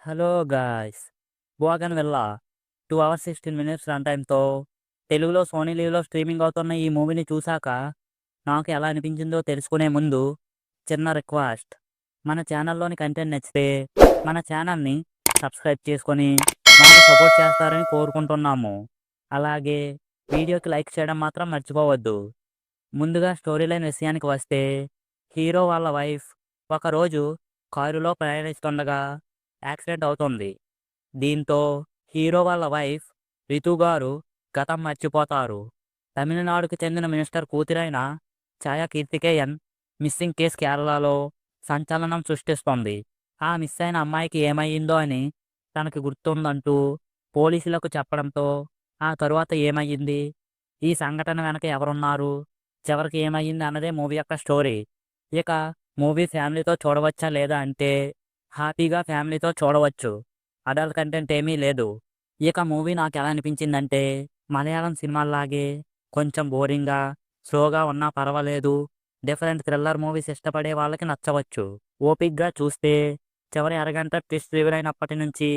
Hello guys! 'Bougainvillea' 2 hours 16 minutes run టైమ్‌తో తెలుగులో Sony లీవ్‌లో streaming అవుతున్న ఈ మూవీని చూసాక నాకు ఎలా అనిపించిందో తెలుసుకునే ముందు చిన్న రిక్వెస్ట్. మన ఛానల్‌లోని కంటెంట్ నచ్చితే మన ఛానల్‌ని సబ్స్క్రైబ్ చేసుకొని మాకు సపోర్ట్ చేస్తారని కోరుకుంటున్నాము. అలాగే వీడియోకి లైక్ చేయడం మాత్రం మర్చిపోవద్దు. ముందుగా స్టోరీ లైన్ విషయానికి వస్తే హీరో వాళ్ళ వైఫ్ ఒకరోజు కారులో ప్రయాణిస్తుండగా యాక్సిడెంట్ అవుతుంది. దీంతో హీరో వాళ్ళ వైఫ్ రితు గారు గతం మర్చిపోతారు. తమిళనాడుకు చెందిన మినిస్టర్ కూతురైన ఛాయా కార్తికేయన్ మిస్సింగ్ కేసు కేరళలో సంచలనం సృష్టిస్తోంది. ఆ మిస్ అయిన అమ్మాయికి ఏమయ్యిందో అని తనకి గుర్తుందంటూ పోలీసులకు చెప్పడంతో ఆ తరువాత ఏమయ్యింది, ఈ సంఘటన వెనక ఎవరున్నారు, చివరికి ఏమయ్యింది అన్నదే మూవీ యొక్క స్టోరీ. ఇక మూవీ ఫ్యామిలీతో చూడవచ్చా లేదా అంటే హ్యాపీగా ఫ్యామిలీతో చూడవచ్చు. అడల్ట్ కంటెంట్ ఏమీ లేదు. ఇక మూవీ నాకెలా అనిపించిందంటే మలయాళం సినిమాల్లాగే కొంచెం బోరింగ్‌గా, స్లోగా ఉన్నా పర్వాలేదు. డిఫరెంట్ థ్రిల్లర్ మూవీస్ ఇష్టపడే వాళ్ళకి నచ్చవచ్చు. ఓపికగా చూస్తే చివరి అరగంట ట్విస్ట్ రివీల్ అయినప్పటి నుంచి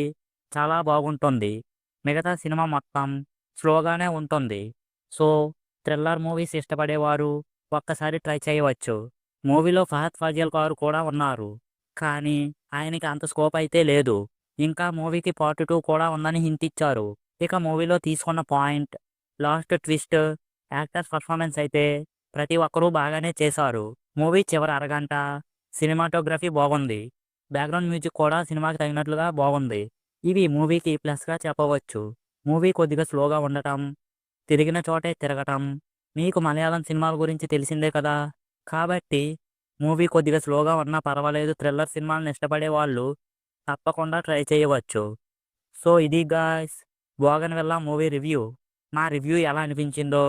చాలా బాగుంటుంది. మిగతా సినిమా మొత్తం స్లోగానే ఉంటుంది. సో, థ్రిల్లర్ మూవీస్ ఇష్టపడేవారు ఒక్కసారి ట్రై చేయవచ్చు. మూవీలో ఫహద్ ఫాజిల్ గారు కూడా ఉన్నారు. కానీ ఆయనకి అంత స్కోప్ అయితే లేదు. ఇంకా మూవీకి పార్ట్ 2 కూడా ఉందని హింట్ ఇచ్చారు. ఇక మూవీలో తీసుకున్న point, last twist, actors performance అయితే ప్రతి ఒక్కరూ బాగానే చేశారు. మూవీ చివరి అరగంట సినిమాటోగ్రఫీ బాగుంది. బ్యాక్‌గ్రౌండ్ మ్యూజిక్ కూడా సినిమాకి తగినట్లుగా బాగుంది. ఇవి మూవీకి ప్లస్‌గా చెప్పవచ్చు. మూవీ కొద్దిగా స్లోగా ఉండటం, తిరిగిన చోటే తిరగటం, మీకు మలయాళం సినిమాల గురించి తెలిసిందే కదా! కాబట్టి మూవీ కొద్దిగా స్లోగా ఉన్నా పర్వాలేదు, థ్రిల్లర్ సినిమాలను ఇష్టపడే వాళ్ళు తప్పకుండా ట్రై చేయవచ్చు. సో, ఇది గాయ్స్ 'బోగన్‌విల్లా' మూవీ రివ్యూ. మా రివ్యూ ఎలా అనిపించిందో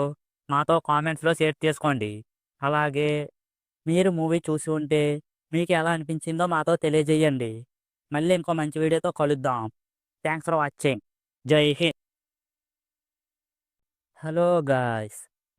నాతో కామెంట్స్‌లో షేర్ చేసుకోండి. అలాగే మీరు మూవీ చూసి ఉంటే మీకు ఎలా అనిపించిందో మాతో తెలియజేయండి. మళ్ళీ ఇంకో మంచి వీడియోతో కలుద్దాం. Thanks for watching. జై హింద్. Hello guys!